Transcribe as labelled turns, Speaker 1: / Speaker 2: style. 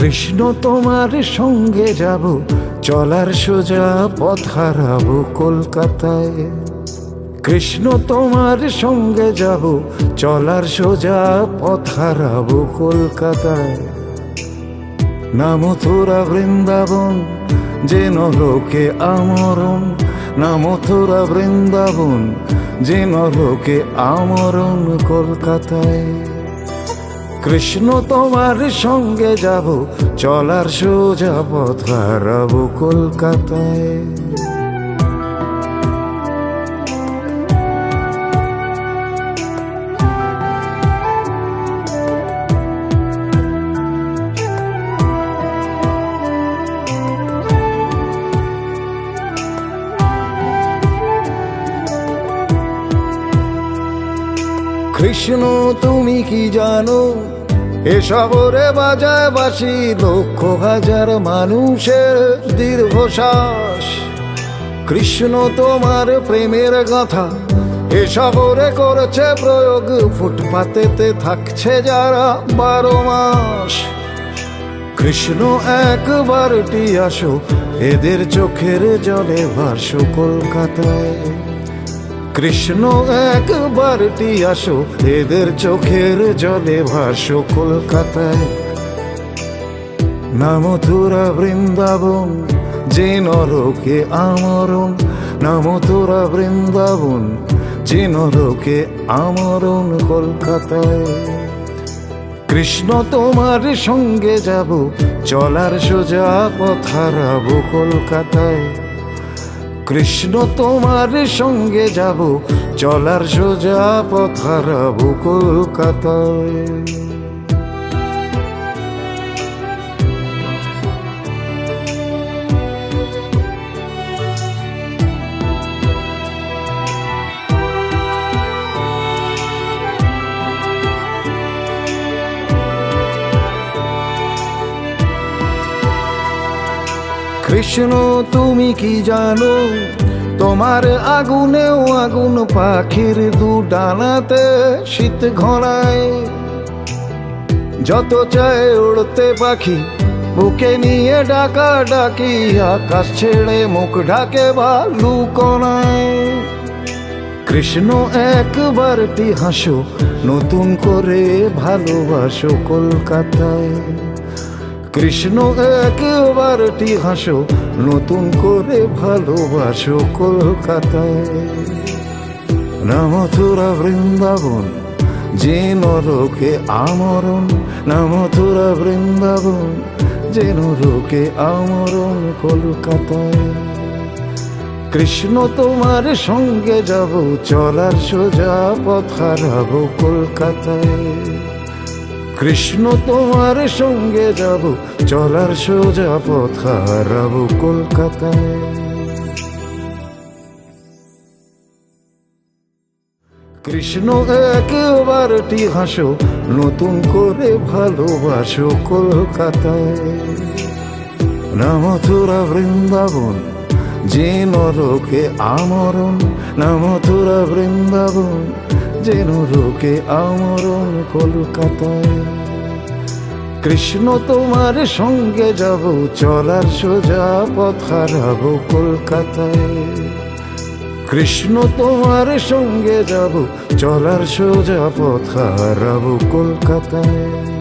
Speaker 1: কৃষ্ণ তোমার সঙ্গে যাব, চলার সোজা পথ হারাবো কলকাতায়। কৃষ্ণ তোমার সঙ্গে যাব, চলার সোজা পথ হারাবো কলকাতায়। না মথুরা বৃন্দাবন যেন লোকে আমরণ, না মথুরা বৃন্দাবন যেন লোকে আমরণ কলকাতায়। কৃষ্ণ তোমার সঙ্গে যাব, চলার সোজা পথ হারাবো কলকাতায়। কৃষ্ণ তুমি কি জানো, এ শহরে বাজায় বাঁশি লক্ষ হাজার মানুষের দীর্ঘশ্বাস। কৃষ্ণ তোমার প্রেমের কথা এ শহরে করেছে প্রয়োগ, ফুটপাতেতে থাকছে যারা 12 মাস। কৃষ্ণ একবারটি আসো, এদের চোখের জলে ভাসো কলকাতায়। কৃষ্ণ একবারটি আসো, এদের চোখের জলে ভাসো কলকাতায়। না মথুরা বৃন্দাবন যে নরকে আমরণ, না মথুরা বৃন্দাবন যে নরকে আমরণ কলকাতায়। কৃষ্ণ তোমার সঙ্গে যাব, চলার সোজা পথ হারাবো কলকাতায়। কৃষ্ণ তোমার সঙ্গে যাব, চলার সোজা পথ হারাবো কলকাতায়। কৃষ্ণ তুমি কি জানো, তোমার আগুনেও আগুন পাখির 2 ডানাতে শীত ঘনায়। যত চায় উড়তে পাখি বুকে নিয়ে ডাকা ডাকি, আকাশ ছেড়ে মুখ ঢাকে বালু কণায়। কৃষ্ণ একবারটি হাসো, নতুন করে ভালোবাসো কলকাতায়। কৃষ্ণ একবারটি হাসো, নতুন করে ভালোবাসো কলকাতায়। না মথুরা বৃন্দাবন যে নরকে আমরণ, না মথুরা বৃন্দাবন যে নরকে আমরণ কলকাতায়। কৃষ্ণ তোমার সঙ্গে যাব, চলার সোজা পথ হারাবো কলকাতায়। কৃষ্ণ তোমার সঙ্গে যাব, চলার সোজা পথ হারাবো কলকাতায়। কৃষ্ণ একবারটি হাসো, নতুন করে ভালোবাসো কলকাতায়। না মথুরা বৃন্দাবন যে নরকে আমরণ, না মথুরা বৃন্দাবন যে নরকে আমরণ কলকাতায়। কৃষ্ণ তোমার সঙ্গে যাব, চলার সোজা পথ হারাবো কলকাতায়। কৃষ্ণ তোমার সঙ্গে যাব, চলার সোজা পথ হারাবো কলকাতায়।